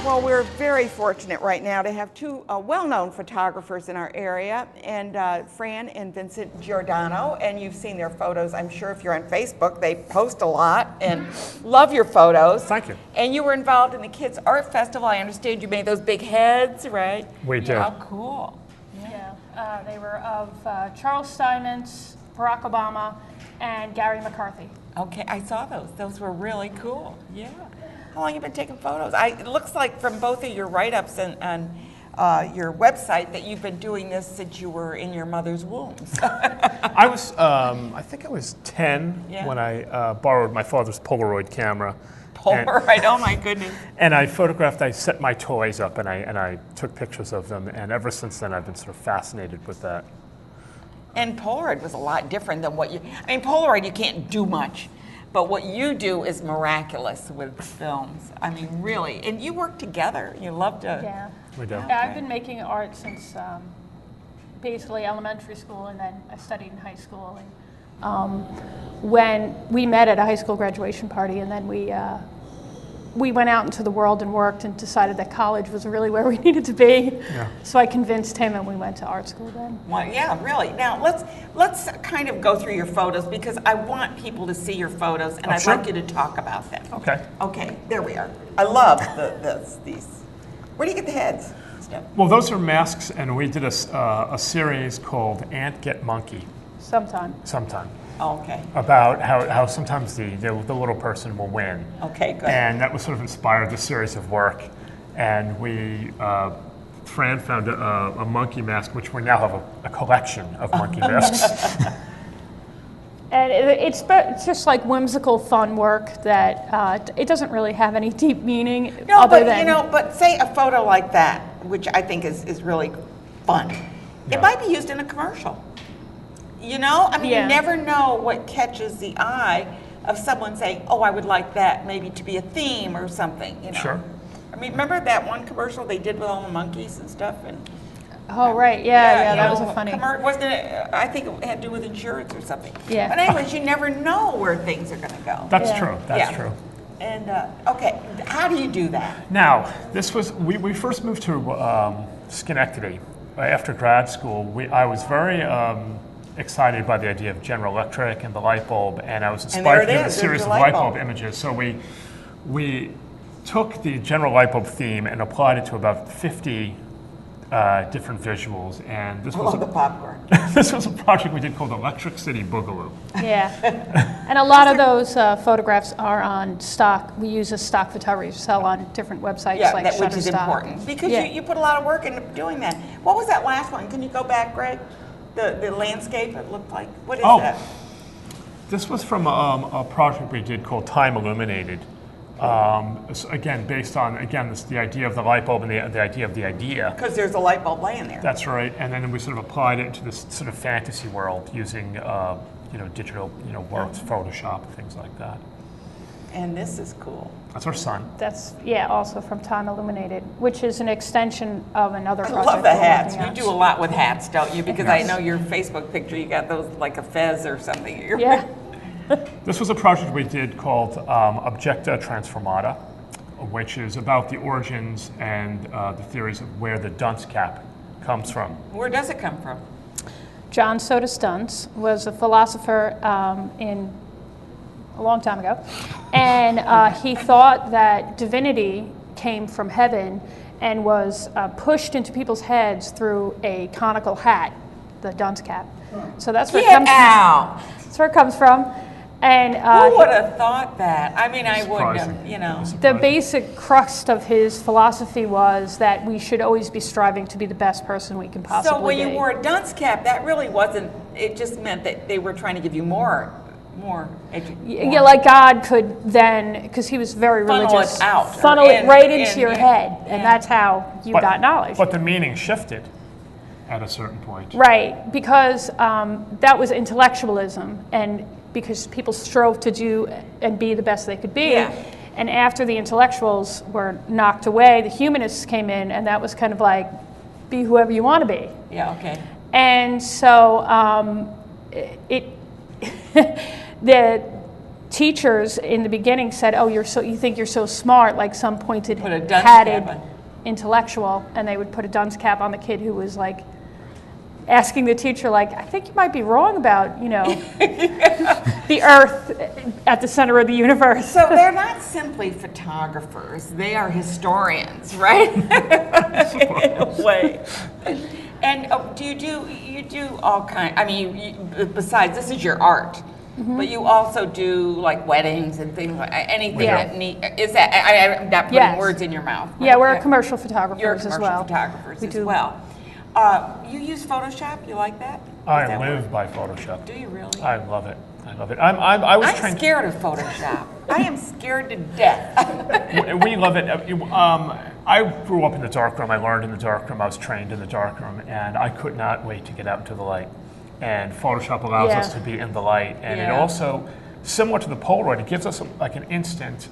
Well, we're very fortunate right now to have two well-known photographers in our area, and Fran and Vincent Giordano, and you've seen their photos, I'm sure, if you're on Facebook. They post a lot and love your photos. Thank you. And you were involved in the Kids Art Festival. I understand you made those big heads, right? We did. Oh, cool. Yeah, they were of Charles Steinmetz, Barack Obama, and Gary McCarthy. Okay, I saw those. Those were really cool. Yeah. How long have you been taking photos? It looks like from both of your write-ups and your website that you've been doing this since you were in your mother's womb. I think I was 10 when I borrowed my father's Polaroid camera. Polaroid, oh my goodness. And I set my toys up and I took pictures of them, and ever since then I've been sort of fascinated with that. And Polaroid was a lot different than Polaroid you can't do much. But what you do is miraculous with films. I mean, really. And you work together. You love to. Yeah. We do. Yeah, I've been making art since basically elementary school, and then I studied in high school. And when we met at a high school graduation party, and then we went out into the world and worked and decided that college was really where we needed to be. Yeah. So I convinced him, and we went to art school then. Well, yeah, really. Now let's kind of go through your photos, because I want people to see your photos, and I'd like you to talk about them. Okay. Okay, there we are. I love these. Where do you get the heads? Well, those are masks, and we did a series called Ant Get Monkey. Sometime. Oh, okay. About how sometimes the little person will win. Okay, good. And that was sort of inspired the series of work. And Fran found a monkey mask, which we now have a collection of monkey masks. And it's just like whimsical, fun work that it doesn't really have any deep meaning. No, but say a photo like that, which I think is really fun. Yeah. It might be used in a commercial. You know, I mean, you never know what catches the eye of someone saying, "Oh, I would like that maybe to be a theme or something." You know. Sure. I mean, remember that one commercial they did with all the monkeys and stuff, and. Oh right, yeah, that was a funny. Wasn't it? I think it had to do with insurance or something. Yeah. But anyways, you never know where things are going to go. That's true. That's true. And okay, how do you do that? Now, we first moved to Schenectady after grad school. I was very excited by the idea of General Electric and the light bulb, and I was inspired to do a series of light bulb images. So we took the General light bulb theme and applied it to about 50 different visuals, and this was the popcorn. This was a project we did called Electric City Boogaloo. Yeah, and a lot of those photographs are on stock. We use a stock photography to sell on different websites like Shutterstock. Which is important because you put a lot of work into doing that. What was that last one? Can you go back, Greg? The landscape it looked like. What is that? This was from a project we did called Time Illuminated. Again, based on the idea of the light bulb and the idea of the idea. Because there's a light bulb laying there. That's right, and then we sort of applied it to this sort of fantasy world using digital works, Photoshop, things like that. And this is cool. That's our son. That's also from Time Illuminated, which is an extension of another project. I love the hats. You do a lot with hats, don't you? Because I know your Facebook picture, you got those like a fez or something. Yeah. This was a project we did called Objecta Transformata, which is about the origins and the theories of where the dunce cap comes from. Where does it come from? John Sotos Dunce was a philosopher in a long time ago, and he thought that divinity came from heaven and was pushed into people's heads through a conical hat, the dunce cap. So that's where it comes from. That's where it comes from. And who would have thought that? I mean, I wouldn't have, The basic crux of his philosophy was that we should always be striving to be the best person we can possibly be. So when you wore a dunce cap, that really wasn't, it just meant that they were trying to give you more Yeah, like God could then, because he was very religious, funnel it right into your head, and that's how you got knowledge. But the meaning shifted at a certain point. Right, because that was intellectualism, and because people strove to do and be the best they could be. Yeah. And after the intellectuals were knocked away, the humanists came in, and that was kind of like, be whoever you want to be. Yeah, okay. And so teachers in the beginning said, "Oh, you think you're so smart," like some pointed, Put a dunce padded cap on. intellectual, and they would put a dunce cap on the kid who was like asking the teacher, like, "I think you might be wrong about, the Earth at the center of the universe." So they're not simply photographers; they are historians, right? In a way. And do you do all kind? I mean, besides this is your art, but you also do like weddings and things like anything that is that. I'm not putting words in your mouth. Yeah, we're commercial photographers You're as commercial well. photographers We as do. well. You use Photoshop? You like that? I live by Photoshop. Do you really? I love it. I love it. I'm scared of Photoshop. I am scared to death. We love it. I grew up in the darkroom. I learned in the darkroom. I was trained in the darkroom, and I could not wait to get out into the light. And Photoshop allows us to be in the light, and it also, similar to the Polaroid, it gives us like an instant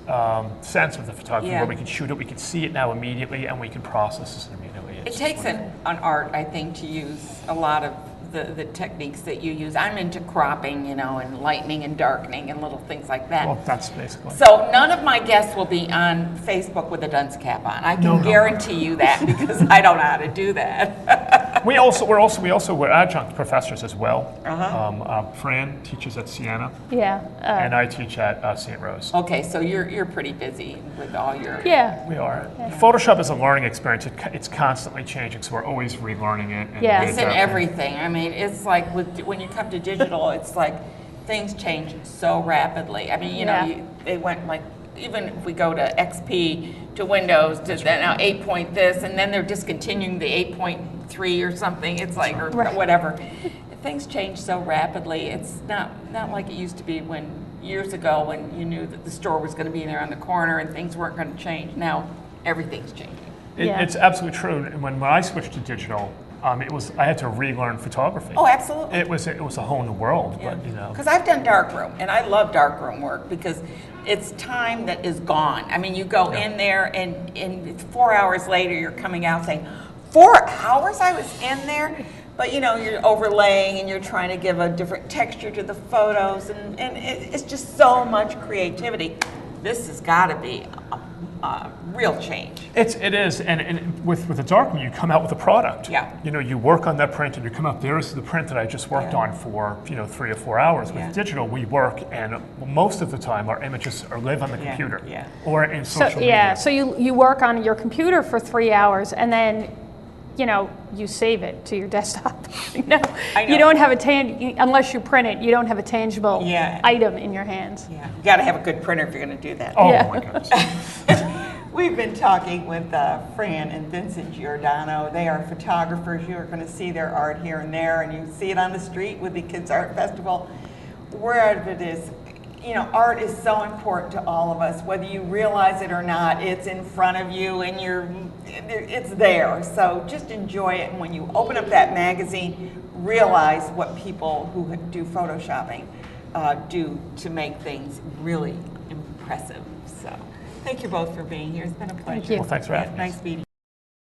sense of the photography where we can shoot it, we can see it now immediately, and we can process it immediately. It takes an art, I think, to use a lot of the techniques that you use. I'm into cropping, and lightening and darkening and little things like that. Well, that's basically. So none of my guests will be on Facebook with a dunce cap on. I can guarantee you that because I don't know how to do that. We're adjunct professors as well. Fran teaches at Siena. Yeah. And I teach at St. Rose. Okay, so you're pretty busy with all your. Yeah. We are. Photoshop is a learning experience. It's constantly changing, so we're always relearning it. And It's in everything. I mean, it's like when you come to digital, it's like things change so rapidly. I mean, they went like, even if we go to XP to Windows to now 8 point this, and then they're discontinuing the 8.3 or something. It's like, or whatever. Things change so rapidly. It's not like it used to be years ago when you knew that the store was going to be there on the corner and things weren't going to change. Now everything's changing. It's absolutely true. And when I switched to digital, I had to relearn photography. Oh, absolutely. It was a whole new world, but Because I've done darkroom, and I love darkroom work because it's time that is gone. I mean, you go in there, and it's 4 hours later, you're coming out saying, 4 hours I was in there? But you're overlaying, and you're trying to give a different texture to the photos, and it's just so much creativity. This has got to be a real change. It is, and with the darkroom, you come out with a product. Yeah. You work on that print, and you come out. There's the print that I just worked on for 3 or 4 hours. With digital, we work, and most of the time, our images live on the computer or in social media. So you work on your computer for 3 hours, and then you save it to your desktop. I know. You don't have unless you print it, you don't have a tangible item in your hands. Yeah, you got to have a good printer if you're going to do that. Oh my goodness. We've been talking with Fran and Vincent Giordano. They are photographers. You are going to see their art here and there, and you see it on the street with the Kids Art Festival, wherever it is. Art is so important to all of us, whether you realize it or not. It's in front of you, and it's there. So just enjoy it. And when you open up that magazine, realize what people who do photoshopping do to make things really impressive. So thank you both for being here. It's been a pleasure. Thank you. Well, thanks for having us. Nice meeting you.